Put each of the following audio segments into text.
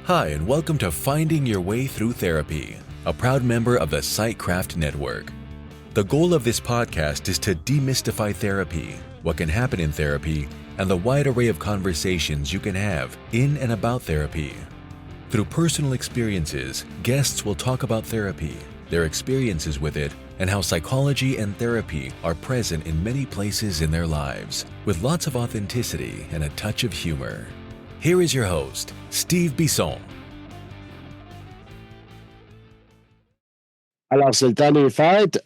Hi, and welcome to Finding Your Way Through Therapy, a proud member of the Sightcraft Network. The goal of this podcast is to demystify therapy, what can happen in therapy, and the wide array of conversations you can have in and about therapy. Through personal experiences, guests will talk about therapy, their experiences with it, and how psychology and therapy are present in many places in their lives, with lots of authenticity and a touch of humor. Here is your host, Steve Bisson. Hello, Sultani Fahd.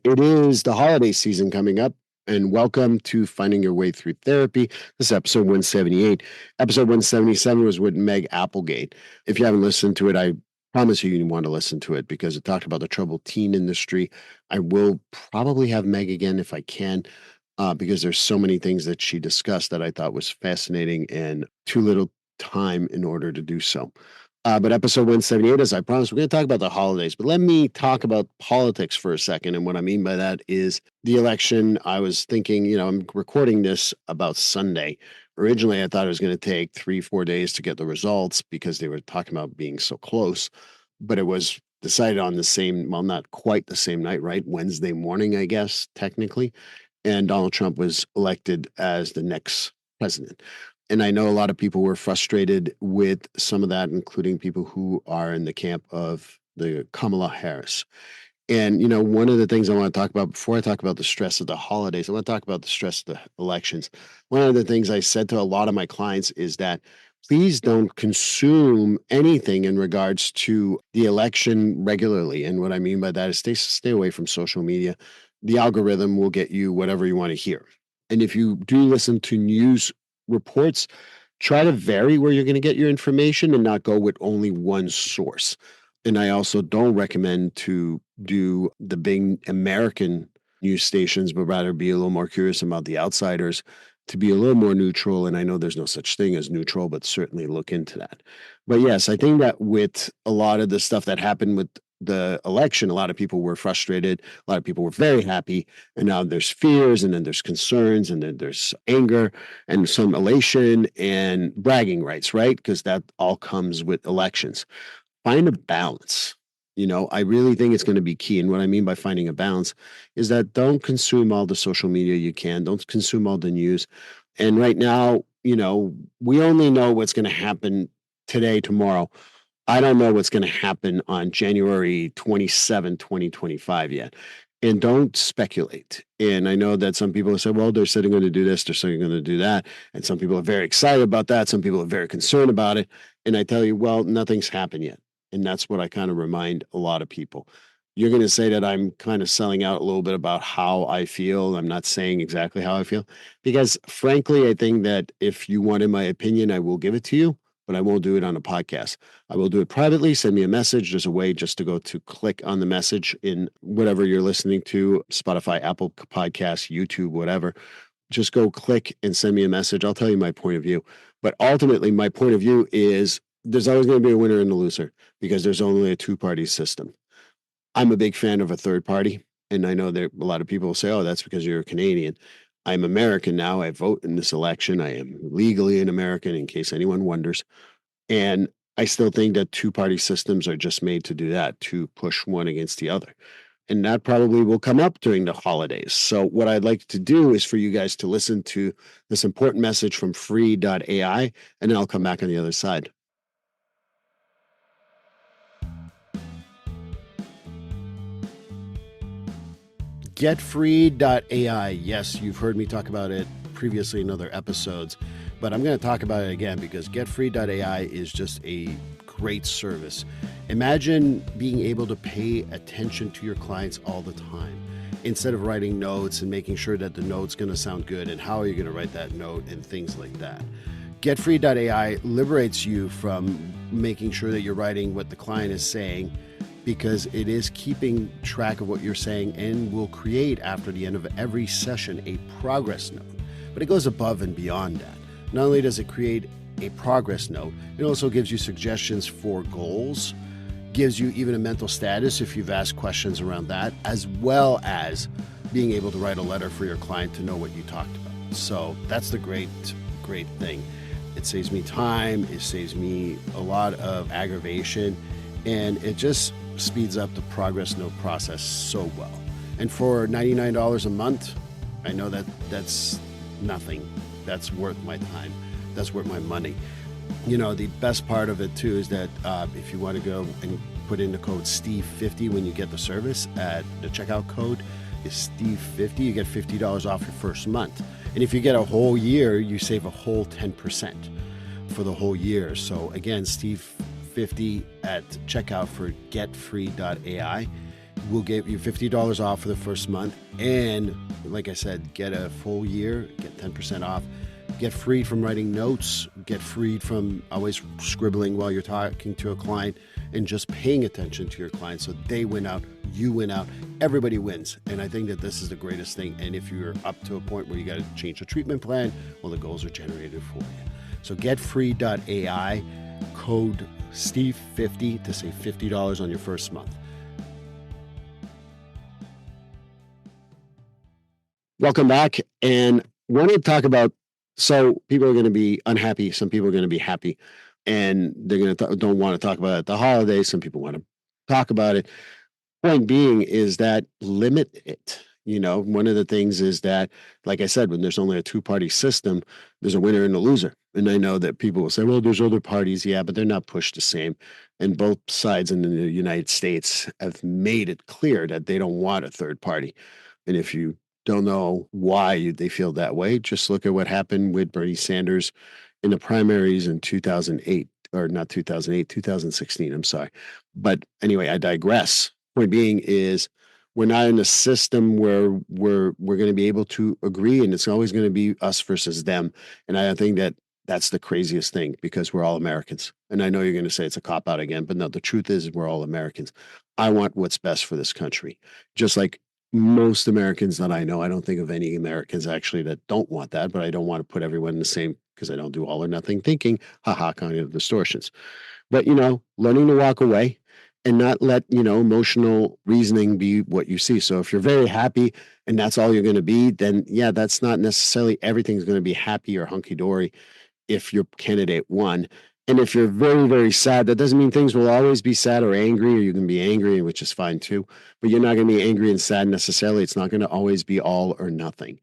It is the holiday season coming up, and welcome to Finding Your Way Through Therapy. This is episode 178. Episode 177 was with Meg Applegate. If you haven't listened to it, I promise you want to listen to it because it talked about the troubled teen industry. I will probably have Meg again if I can, because there's so many things that she discussed that I thought was fascinating and too little time in order to do so. But episode 178, as I promised, we're going to talk about the holidays. But let me talk about politics for a second. And what I mean by that is the election. I was thinking, I'm recording this about Sunday. Originally, I thought it was going to take 3-4 days to get the results because they were talking about being so close. But it was decided on the same, well, not quite the same night, right? Wednesday morning, I guess, technically. And Donald Trump was elected as the next president. And I know a lot of people were frustrated with some of that, including people who are in the camp of the Kamala Harris. And, one of the things I want to talk about before I talk about the stress of the holidays, I want to talk about the stress of the elections. One of the things I said to a lot of my clients is that please don't consume anything in regards to the election regularly. And what I mean by that is stay away from social media. The algorithm will get you whatever you want to hear. And if you do listen to news reports, try to vary where you're going to get your information and not go with only one source. And I also don't recommend to do the big American news stations, but rather be a little more curious about the outsiders, to be a little more neutral. And I know there's no such thing as neutral, but certainly look into that. But yes, I think that with a lot of the stuff that happened with the election, a lot of people were frustrated. A lot of people were very happy. And now there's fears, and then there's concerns, and then there's anger and some elation and bragging rights, right? Because that all comes with elections. Find a balance. I really think it's going to be key. And what I mean by finding a balance is that don't consume all the social media you can. Don't consume all the news. And right now, we only know what's going to happen today, tomorrow. I don't know what's going to happen on January 27, 2025 yet. And don't speculate. And I know that some people say, well, they're saying going to do this, they're saying going to do that. And some people are very excited about that. Some people are very concerned about it. And I tell you, well, nothing's happened yet. And that's what I kind of remind a lot of people. You're going to say that I'm kind of selling out a little bit about how I feel. I'm not saying exactly how I feel. Because frankly, I think that if you wanted my opinion, I will give it to you. But I won't do it on a podcast. I will do it privately. Send me a message. There's a way just to go to click on the message in whatever you're listening to, Spotify, Apple Podcasts, YouTube, whatever. Just go click and send me a message. I'll tell you my point of view. But ultimately, my point of view is there's always going to be a winner and a loser because there's only a two-party system. I'm a big fan of a third party. And I know that a lot of people will say, oh, that's because you're a Canadian. I'm American now. I vote in this election. I am legally an American, in case anyone wonders. And I still think that two-party systems are just made to do that, to push one against the other. And that probably will come up during the holidays. So what I'd like to do is for you guys to listen to this important message from free.ai, and then I'll come back on the other side. Getfree.ai. Yes, you've heard me talk about it previously in other episodes, but I'm going to talk about it again because Getfree.ai is just a great service. Imagine being able to pay attention to your clients all the time instead of writing notes and making sure that the note's going to sound good and how are you going to write that note and things like that. Getfree.ai liberates you from making sure that you're writing what the client is saying, because it is keeping track of what you're saying and will create, after the end of every session, a progress note. But it goes above and beyond that. Not only does it create a progress note, it also gives you suggestions for goals, gives you even a mental status if you've asked questions around that, as well as being able to write a letter for your client to know what you talked about. So that's the great thing. It saves me time. It saves me a lot of aggravation, and it just speeds up the progress note process so well. And for $99 a month, I know that that's nothing. That's worth my time. That's worth my money. The best part of it too is that if you want to go and put in the code Steve50 when you get the service, at the checkout code is Steve50, you get $50 off your first month. And if you get a whole year, you save a whole 10% for the whole year. So again, Steve50 at checkout for getfree.ai will give you $50 off for the first month. And like I said, get a full year, get 10% off. Get freed from writing notes, get freed from always scribbling while you're talking to a client, and just paying attention to your client so they win out, you win out, everybody wins. And I think that this is the greatest thing. And if you're up to a point where you got to change the treatment plan, well, the goals are generated for you. So getfree.ai, code Steve50 to save $50 on your first month. Welcome back. And wanted to talk about, so people are going to be unhappy. Some people are going to be happy, and they're going to don't want to talk about it at the holidays. Some people want to talk about it. Point being is that limit it. One of the things is that, like I said, when there's only a two-party system, there's a winner and a loser. And I know that people will say, well, there's other parties. Yeah, but they're not pushed the same. And both sides in the United States have made it clear that they don't want a third party. And if you don't know why they feel that way, just look at what happened with Bernie Sanders in the primaries in 2008, or not 2008, 2016. I'm sorry. But anyway, I digress. Point being is, we're not in a system where we're going to be able to agree, and it's always going to be us versus them. And I think that that's the craziest thing, because we're all Americans. And I know you're going to say it's a cop out again, but no, the truth is we're all Americans. I want what's best for this country. Just like most Americans that I know, I don't think of any Americans actually that don't want that, but I don't want to put everyone in the same, because I don't do all or nothing thinking, haha, cognitive distortions. But, learning to walk away and not let, emotional reasoning be what you see. So if you're very happy and that's all you're going to be, then yeah, that's not necessarily everything's going to be happy or hunky dory if your candidate won. And if you're very, very sad, that doesn't mean things will always be sad or angry, or you can be angry, which is fine too. But you're not going to be angry and sad necessarily. It's not going to always be all or nothing.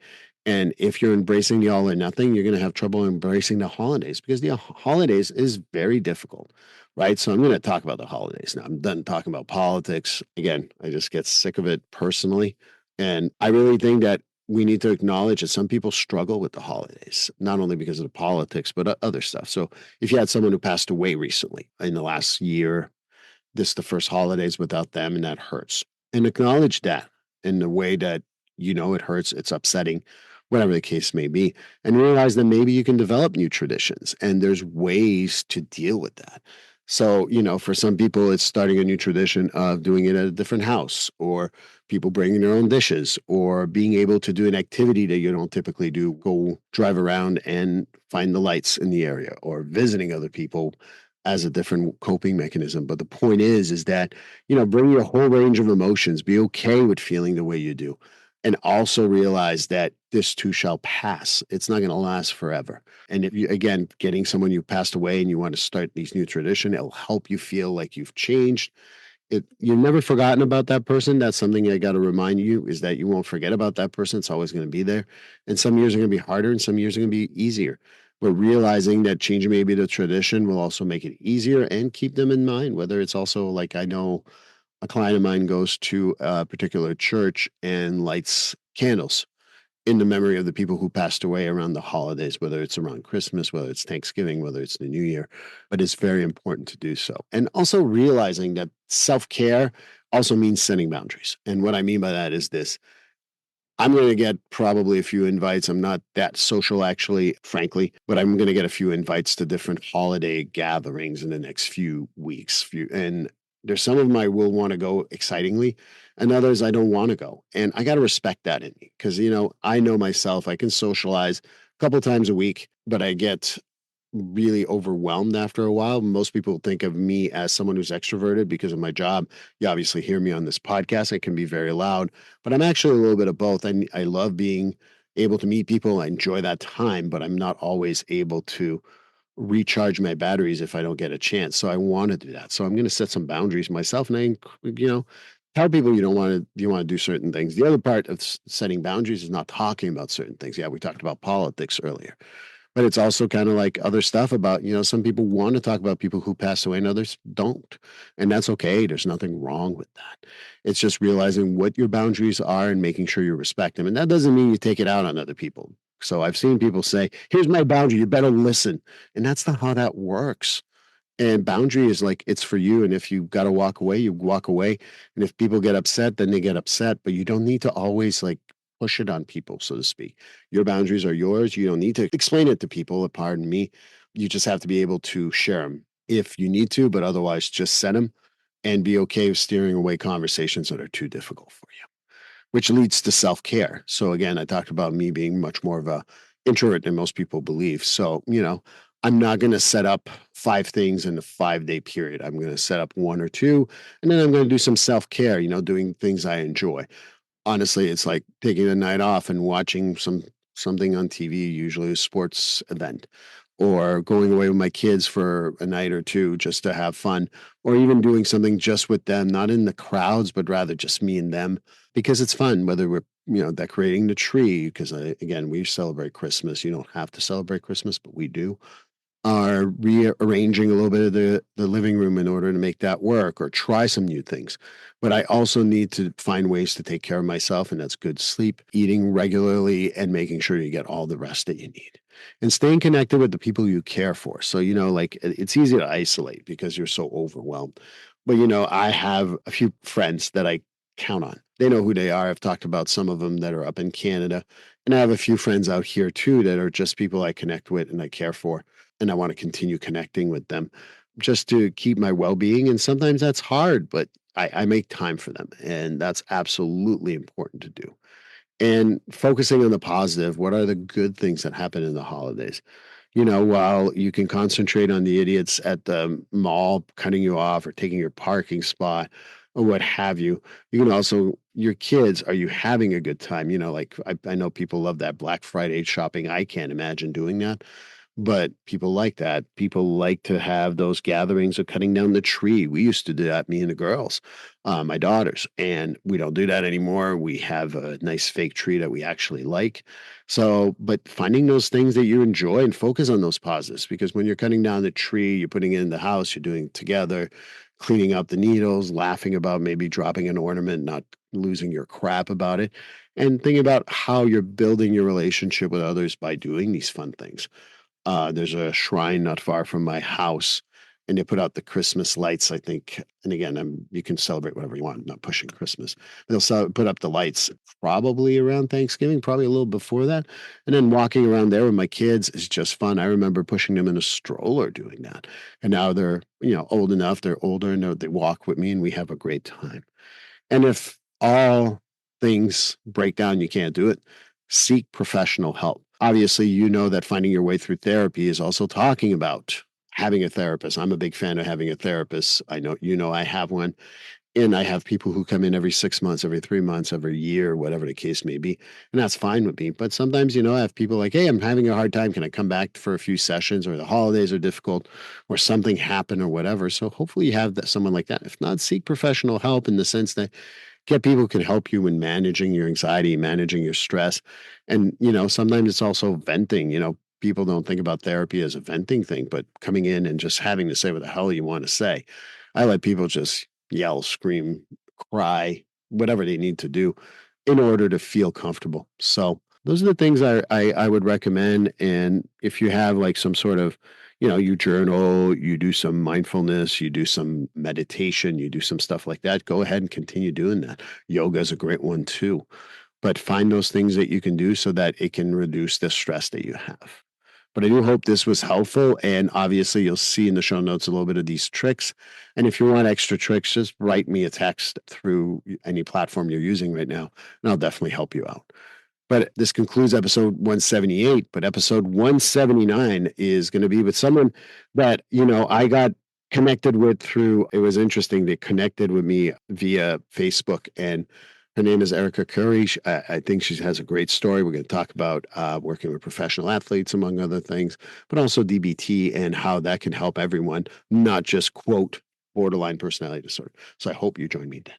And if you're embracing the all or nothing, you're going to have trouble embracing the holidays, because the holidays is very difficult, right? So I'm going to talk about the holidays now. I'm done talking about politics. Again, I just get sick of it personally. And I really think that we need to acknowledge that some people struggle with the holidays, not only because of the politics, but other stuff. So if you had someone who passed away recently in the last year, this is the first holidays without them, and that hurts. And acknowledge that in the way that, it hurts, it's upsetting, whatever the case may be, and realize that maybe you can develop new traditions, and there's ways to deal with that. So, for some people, it's starting a new tradition of doing it at a different house, or people bringing their own dishes, or being able to do an activity that you don't typically do, go drive around and find the lights in the area, or visiting other people as a different coping mechanism. But the point is that, bring your whole range of emotions, be okay with feeling the way you do. And also realize that this too shall pass. It's not going to last forever. And if you, again, getting someone who passed away and you want to start these new tradition, it'll help you feel like you've changed. You've never forgotten about that person. That's something I got to remind you, is that you won't forget about that person. It's always going to be there. And some years are going to be harder and some years are going to be easier. But realizing that changing maybe the tradition will also make it easier, and keep them in mind, whether it's also, like, I know a client of mine goes to a particular church and lights candles in the memory of the people who passed away around the holidays, whether it's around Christmas, whether it's Thanksgiving, whether it's the New Year. But it's very important to do so. And also realizing that self-care also means setting boundaries. And what I mean by that is this: I'm going to get probably a few invites. I'm not that social, actually, frankly, but I'm going to get a few invites to different holiday gatherings in the next few weeks. And there's some of them I will want to go excitingly, and others I don't want to go. And I got to respect that in me, because, I know myself. I can socialize a couple times a week, but I get really overwhelmed after a while. Most people think of me as someone who's extroverted because of my job. You obviously hear me on this podcast. I can be very loud, but I'm actually a little bit of both. I love being able to meet people. I enjoy that time, but I'm not always able to recharge my batteries if I don't get a chance. So I want to do that. So I'm going to set some boundaries myself, and tell people you want to do certain things. The other part of setting boundaries is not talking about certain things. Yeah, we talked about politics earlier, but it's also kind of like other stuff about, some people want to talk about people who pass away and others don't. And that's okay. There's nothing wrong with that. It's just realizing what your boundaries are and making sure you respect them. And that doesn't mean you take it out on other people. So I've seen people say, here's my boundary, you better listen. And that's not how that works. And boundary is like, it's for you. And if you got to walk away, you walk away. And if people get upset, then they get upset. But you don't need to always like push it on people, so to speak. Your boundaries are yours. You don't need to explain it to people. Pardon me. You just have to be able to share them if you need to, but otherwise just set them and be okay with steering away conversations that are too difficult for you, which leads to self-care. So again, I talked about me being much more of a introvert than most people believe. So, I'm not going to set up 5 things in a 5-day period. I'm going to set up 1 or 2, and then I'm going to do some self-care, doing things I enjoy. Honestly, it's like taking a night off and watching something on TV, usually a sports event, or going away with my kids for a night or 2 just to have fun, or even doing something just with them, not in the crowds, but rather just me and them, because it's fun, whether we're, decorating the tree, because again, we celebrate Christmas. You don't have to celebrate Christmas, but we do, are rearranging a little bit of the living room in order to make that work, or try some new things. But I also need to find ways to take care of myself, and that's good sleep, eating regularly, and making sure you get all the rest that you need. And staying connected with the people you care for. So, like it's easy to isolate because you're so overwhelmed. But, I have a few friends that I count on. They know who they are. I've talked about some of them that are up in Canada. And I have a few friends out here too that are just people I connect with and I care for, and I want to continue connecting with them just to keep my well-being. And sometimes that's hard, but I make time for them, and that's absolutely important to do. And focusing on the positive, what are the good things that happen in the holidays? While you can concentrate on the idiots at the mall cutting you off or taking your parking spot or what have you, you can also, your kids, are you having a good time? Like I know people love that Black Friday shopping. I can't imagine doing that. But people like that. People like to have those gatherings of cutting down the tree. We used to do that, me and the girls, my daughters, and we don't do that anymore. We have a nice fake tree that we actually like. So, but finding those things that you enjoy and focus on those positives, because when you're cutting down the tree, you're putting it in the house, you're doing it together, cleaning up the needles, laughing about maybe dropping an ornament, not losing your crap about it, and thinking about how you're building your relationship with others by doing these fun things. There's a shrine not far from my house, and they put out the Christmas lights, I think. And again, you can celebrate whatever you want. I'm not pushing Christmas. Put up the lights probably around Thanksgiving, probably a little before that. And then walking around there with my kids is just fun. I remember pushing them in a stroller doing that. And now they're, old enough, they're older, and they walk with me, and we have a great time. And if all things break down, you can't do it, seek professional help. Obviously, you know that finding your way through therapy is also talking about having a therapist. I'm a big fan of having a therapist. I know, I have one. And I have people who come in every 6 months, every 3 months, every year, whatever the case may be. And that's fine with me. But sometimes, I have people like, hey, I'm having a hard time. Can I come back for a few sessions, or the holidays are difficult, or something happened, or whatever. So hopefully you have someone like that. If not, seek professional help in the sense that get people who can help you in managing your anxiety, managing your stress. And, sometimes it's also venting. People don't think about therapy as a venting thing, but coming in and just having to say what the hell you want to say. I let people just yell, scream, cry, whatever they need to do in order to feel comfortable. So those are the things I would recommend. And if you have like some sort of, you journal, you do some mindfulness, you do some meditation, you do some stuff like that, go ahead and continue doing that. Yoga is a great one too. But find those things that you can do so that it can reduce the stress that you have. But I do hope this was helpful. And obviously, you'll see in the show notes a little bit of these tricks. And if you want extra tricks, just write me a text through any platform you're using right now, and I'll definitely help you out. But this concludes episode 178. But episode 179 is going to be with someone that, I got connected with through, it was interesting. They connected with me via Facebook, and Her name is Erica Curry. I think she has a great story. We're going to talk about working with professional athletes, among other things, but also DBT and how that can help everyone, not just, quote, borderline personality disorder. So I hope you join me then.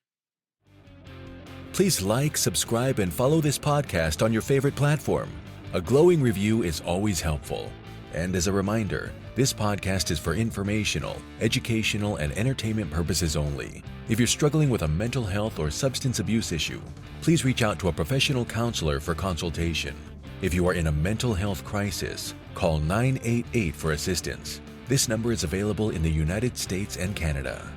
Please like, subscribe, and follow this podcast on your favorite platform. A glowing review is always helpful. And as a reminder, this podcast is for informational, educational, and entertainment purposes only. If you're struggling with a mental health or substance abuse issue, please reach out to a professional counselor for consultation. If you are in a mental health crisis, call 988 for assistance. This number is available in the United States and Canada.